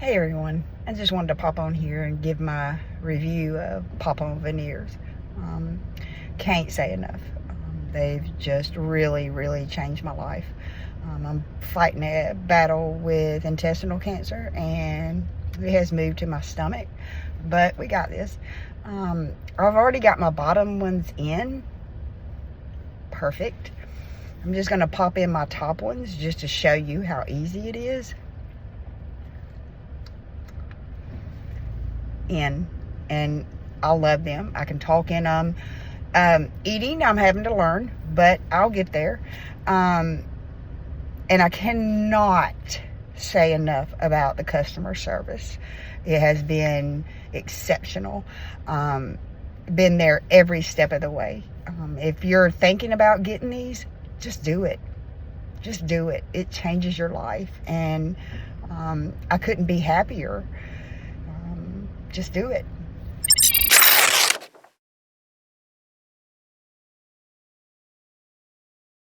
Hey everyone, I just wanted to pop on here and give my review of Pop-On Veneers. Can't say enough. They've just really changed my life. I'm fighting a battle with intestinal cancer and it has moved to my stomach, but we got this. I've already got my bottom ones in. Perfect. I'm just going to pop in my top ones just to show you how easy it is. In, and I love them. I can talk in them. Eating, I'm having to learn, but I'll get there. And I cannot say enough about the customer service. It has been exceptional. Been there every step of the way. If you're thinking about getting these, just do it. Just do it. It changes your life, and I couldn't be happier. Just do it.